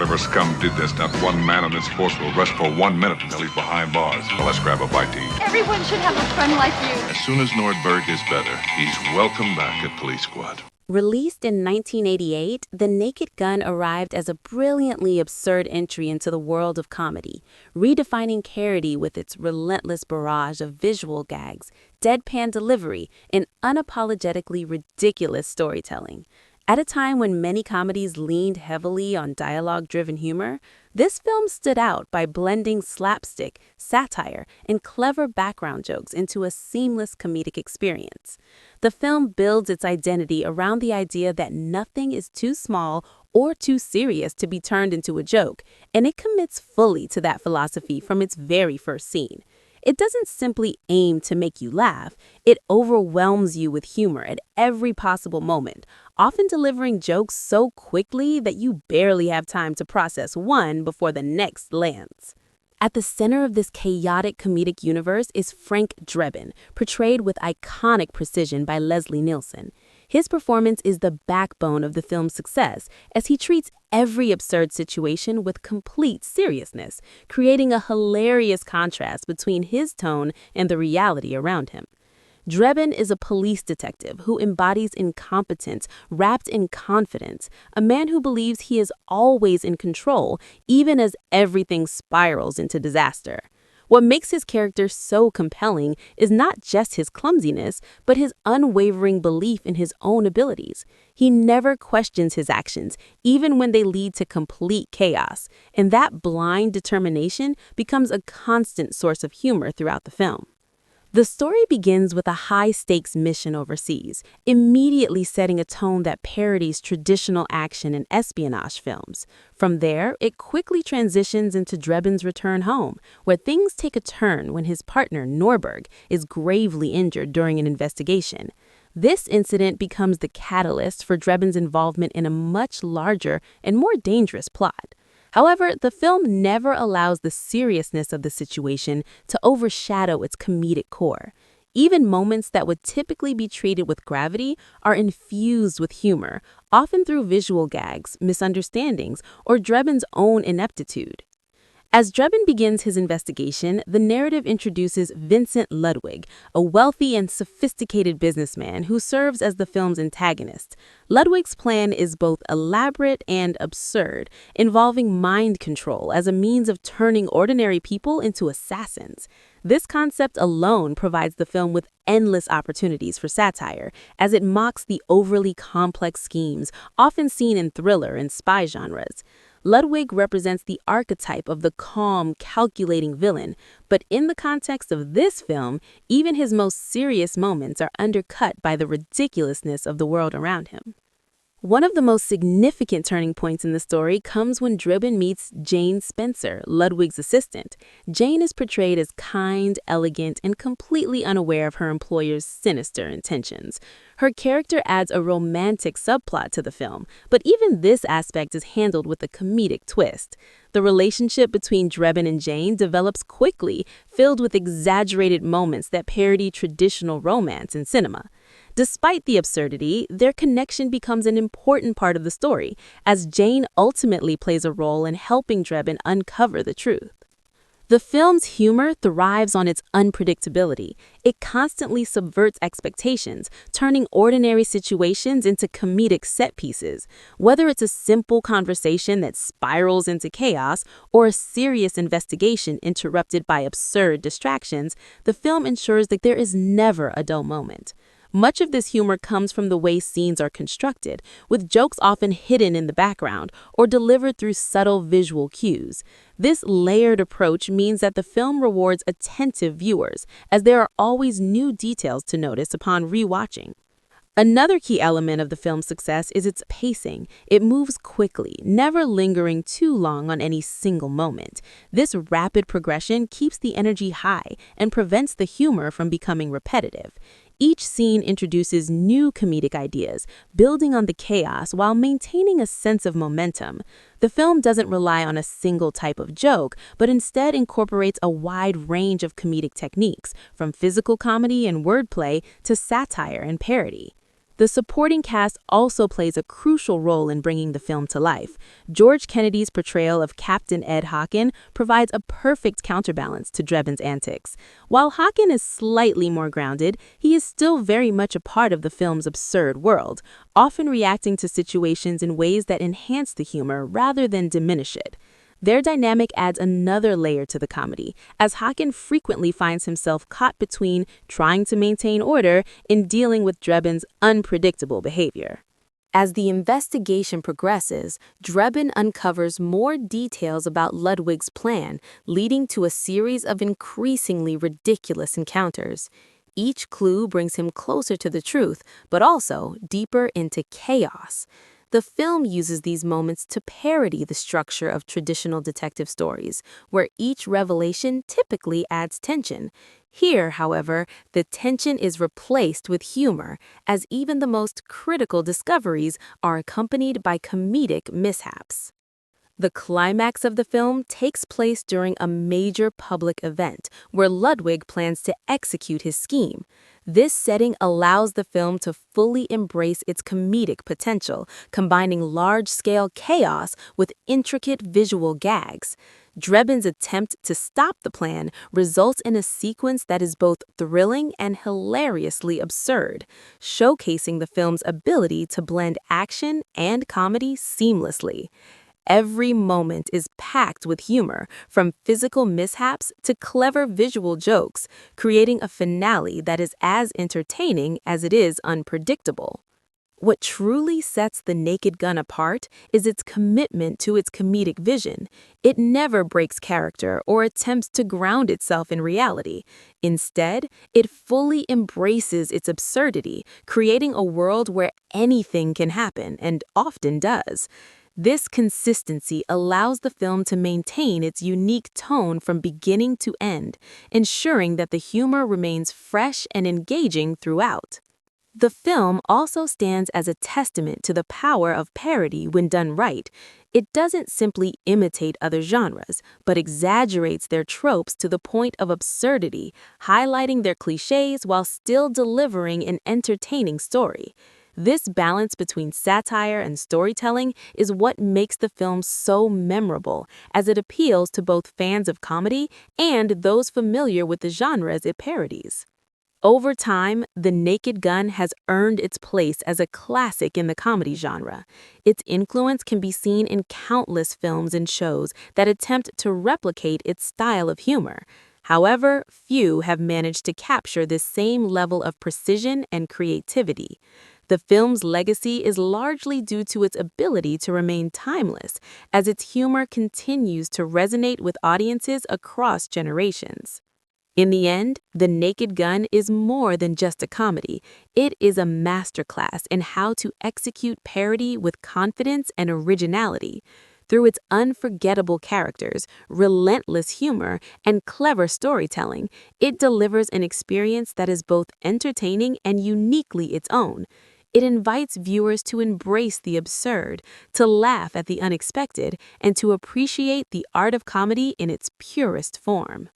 Whatever scum did this, not one man on this force will rest for 1 minute until he's behind bars. Well, let's grab a bite to eat. Everyone should have a friend like you. As soon as Nordberg is better, he's welcome back at Police Squad. Released in 1988, The Naked Gun arrived as a brilliantly absurd entry into the world of comedy, redefining parody with its relentless barrage of visual gags, deadpan delivery, and unapologetically ridiculous storytelling. At a time when many comedies leaned heavily on dialogue-driven humor, this film stood out by blending slapstick, satire, and clever background jokes into a seamless comedic experience. The film builds its identity around the idea that nothing is too small or too serious to be turned into a joke, and it commits fully to that philosophy from its very first scene. It doesn't simply aim to make you laugh, it overwhelms you with humor at every possible moment, often delivering jokes so quickly that you barely have time to process one before the next lands. At the center of this chaotic comedic universe is Frank Drebin, portrayed with iconic precision by Leslie Nielsen. His performance is the backbone of the film's success, as he treats every absurd situation with complete seriousness, creating a hilarious contrast between his tone and the reality around him. Drebin is a police detective who embodies incompetence wrapped in confidence, a man who believes he is always in control, even as everything spirals into disaster. What makes his character so compelling is not just his clumsiness, but his unwavering belief in his own abilities. He never questions his actions, even when they lead to complete chaos, and that blind determination becomes a constant source of humor throughout the film. The story begins with a high-stakes mission overseas, immediately setting a tone that parodies traditional action and espionage films. From there, it quickly transitions into Drebin's return home, where things take a turn when his partner, Norberg, is gravely injured during an investigation. This incident becomes the catalyst for Drebin's involvement in a much larger and more dangerous plot. However, the film never allows the seriousness of the situation to overshadow its comedic core. Even moments that would typically be treated with gravity are infused with humor, often through visual gags, misunderstandings, or Drebin's own ineptitude. As Drebin begins his investigation, the narrative introduces Vincent Ludwig, a wealthy and sophisticated businessman who serves as the film's antagonist. Ludwig's plan is both elaborate and absurd, involving mind control as a means of turning ordinary people into assassins. This concept alone provides the film with endless opportunities for satire, as it mocks the overly complex schemes often seen in thriller and spy genres. Ludwig represents the archetype of the calm, calculating villain, but in the context of this film, even his most serious moments are undercut by the ridiculousness of the world around him. One of the most significant turning points in the story comes when Drebin meets Jane Spencer, Ludwig's assistant. Jane is portrayed as kind, elegant, and completely unaware of her employer's sinister intentions. Her character adds a romantic subplot to the film, but even this aspect is handled with a comedic twist. The relationship between Drebin and Jane develops quickly, filled with exaggerated moments that parody traditional romance in cinema. Despite the absurdity, their connection becomes an important part of the story, as Jane ultimately plays a role in helping Drebin uncover the truth. The film's humor thrives on its unpredictability. It constantly subverts expectations, turning ordinary situations into comedic set pieces. Whether it's a simple conversation that spirals into chaos or a serious investigation interrupted by absurd distractions, the film ensures that there is never a dull moment. Much of this humor comes from the way scenes are constructed, with jokes often hidden in the background or delivered through subtle visual cues. This layered approach means that the film rewards attentive viewers, as there are always new details to notice upon rewatching. Another key element of the film's success is its pacing. It moves quickly, never lingering too long on any single moment. This rapid progression keeps the energy high and prevents the humor from becoming repetitive. Each scene introduces new comedic ideas, building on the chaos while maintaining a sense of momentum. The film doesn't rely on a single type of joke, but instead incorporates a wide range of comedic techniques, from physical comedy and wordplay to satire and parody. The supporting cast also plays a crucial role in bringing the film to life. George Kennedy's portrayal of Captain Ed Hockin provides a perfect counterbalance to Drebin's antics. While Hockin is slightly more grounded, he is still very much a part of the film's absurd world, often reacting to situations in ways that enhance the humor rather than diminish it. Their dynamic adds another layer to the comedy, as Hockin frequently finds himself caught between trying to maintain order and dealing with Drebin's unpredictable behavior. As the investigation progresses, Drebin uncovers more details about Ludwig's plan, leading to a series of increasingly ridiculous encounters. Each clue brings him closer to the truth, but also deeper into chaos. The film uses these moments to parody the structure of traditional detective stories, where each revelation typically adds tension. Here, however, the tension is replaced with humor, as even the most critical discoveries are accompanied by comedic mishaps. The climax of the film takes place during a major public event where Ludwig plans to execute his scheme. This setting allows the film to fully embrace its comedic potential, combining large-scale chaos with intricate visual gags. Drebin's attempt to stop the plan results in a sequence that is both thrilling and hilariously absurd, showcasing the film's ability to blend action and comedy seamlessly. Every moment is packed with humor, from physical mishaps to clever visual jokes, creating a finale that is as entertaining as it is unpredictable. What truly sets The Naked Gun apart is its commitment to its comedic vision. It never breaks character or attempts to ground itself in reality. Instead, it fully embraces its absurdity, creating a world where anything can happen, and often does. This consistency allows the film to maintain its unique tone from beginning to end, ensuring that the humor remains fresh and engaging throughout. The film also stands as a testament to the power of parody when done right. It doesn't simply imitate other genres, but exaggerates their tropes to the point of absurdity, highlighting their cliches while still delivering an entertaining story. This balance between satire and storytelling is what makes the film so memorable, as it appeals to both fans of comedy and those familiar with the genres it parodies. Over time, The Naked Gun has earned its place as a classic in the comedy genre. Its influence can be seen in countless films and shows that attempt to replicate its style of humor. However, few have managed to capture this same level of precision and creativity. The film's legacy is largely due to its ability to remain timeless, as its humor continues to resonate with audiences across generations. In the end, The Naked Gun is more than just a comedy. It is a masterclass in how to execute parody with confidence and originality. Through its unforgettable characters, relentless humor, and clever storytelling, it delivers an experience that is both entertaining and uniquely its own. It invites viewers to embrace the absurd, to laugh at the unexpected, and to appreciate the art of comedy in its purest form.